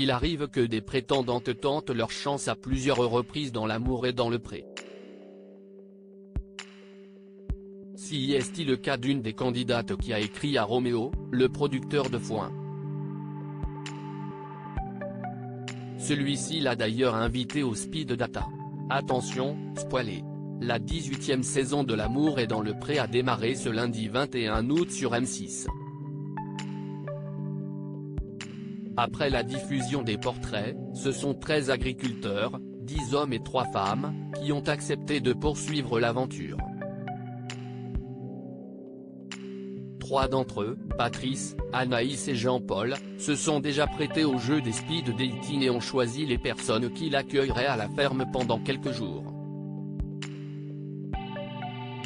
il arrive que des prétendantes tentent leur chance à plusieurs reprises dans l'amour et dans le pré. Si est-il le cas d'une des candidates qui a écrit à Roméo, le producteur de foin. Celui-ci l'a d'ailleurs invité au Speed Data. Attention, spoilé. La 18e saison de L'amour est dans le pré a démarré ce lundi 21 août sur M6. Après la diffusion des portraits, ce sont 13 agriculteurs, 10 hommes et 3 femmes, qui ont accepté de poursuivre l'aventure. 3 d'entre eux, Patrice, Anaïs et Jean-Paul, se sont déjà prêtés au jeu des speed dating et ont choisi les personnes qui l'accueilleraient à la ferme pendant quelques jours.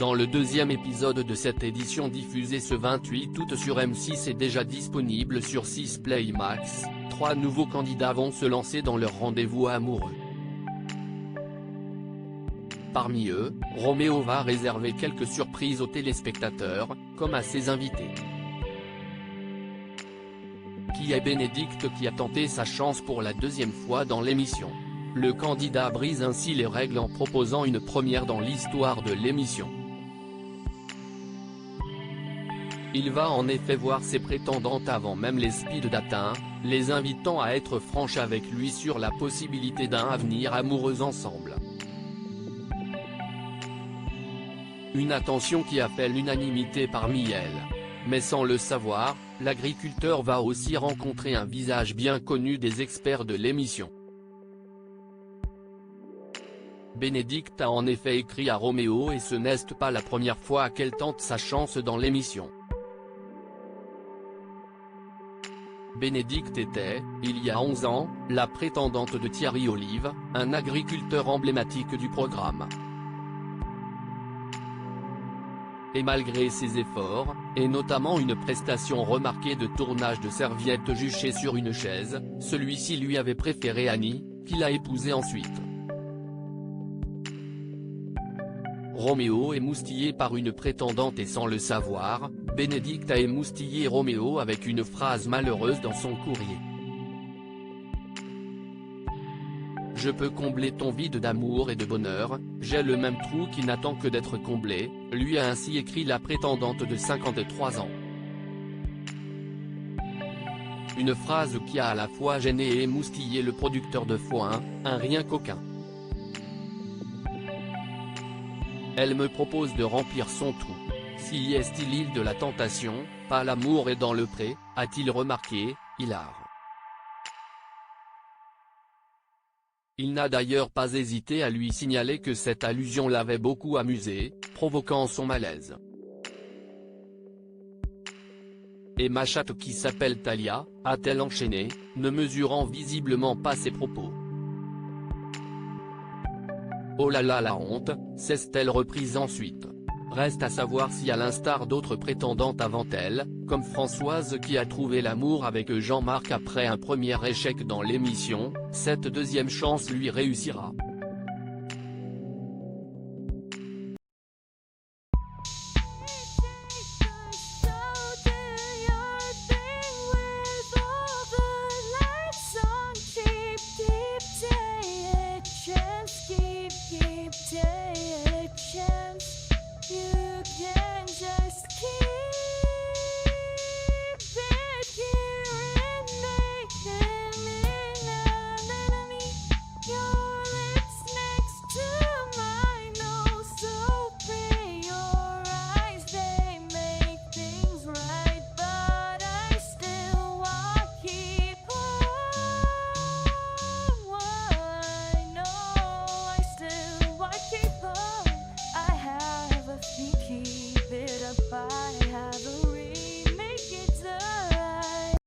Dans le deuxième épisode de cette édition diffusée ce 28 août sur M6 et déjà disponible sur 6 Play Max, 3 nouveaux candidats vont se lancer dans leur rendez-vous amoureux. Parmi eux, Roméo va réserver quelques surprises aux téléspectateurs, comme à ses invités. Qui est Bénédicte qui a tenté sa chance pour la deuxième fois dans l'émission? Le candidat brise ainsi les règles en proposant une première dans l'histoire de l'émission. Il va en effet voir ses prétendantes avant même les speed dating, les invitant à être franches avec lui sur la possibilité d'un avenir amoureux ensemble. Une attention qui a fait l'unanimité parmi elles. Mais sans le savoir, l'agriculteur va aussi rencontrer un visage bien connu des experts de l'émission. Bénédicte a en effet écrit à Roméo et ce n'est pas la première fois qu'elle tente sa chance dans l'émission. Bénédicte était, il y a 11 ans, la prétendante de Thierry Olive, un agriculteur emblématique du programme. Et malgré ses efforts, et notamment une prestation remarquée de tournage de serviettes juchées sur une chaise, celui-ci lui avait préféré Annie, qu'il a épousée ensuite. Roméo est moustillé par une prétendante et sans le savoir, Bénédicte a émoustillé Roméo avec une phrase malheureuse dans son courrier. Je peux combler ton vide d'amour et de bonheur, j'ai le même trou qui n'attend que d'être comblé, lui a ainsi écrit la prétendante de 53 ans. Une phrase qui a à la fois gêné et émoustillé le producteur de foin, un rien qu'aucun. Elle me propose de remplir son trou. Si est-il l'île de la tentation, pas l'amour est dans le pré, a-t-il remarqué, hilar. Il n'a d'ailleurs pas hésité à lui signaler que cette allusion l'avait beaucoup amusé, provoquant son malaise. Et ma chatte qui s'appelle Talia, a-t-elle enchaîné, ne mesurant visiblement pas ses propos. Oh là là la honte, s'est-elle reprise ensuite. Reste à savoir si à l'instar d'autres prétendantes avant elle, comme Françoise qui a trouvé l'amour avec Jean-Marc après un premier échec dans l'émission, cette deuxième chance lui réussira. You can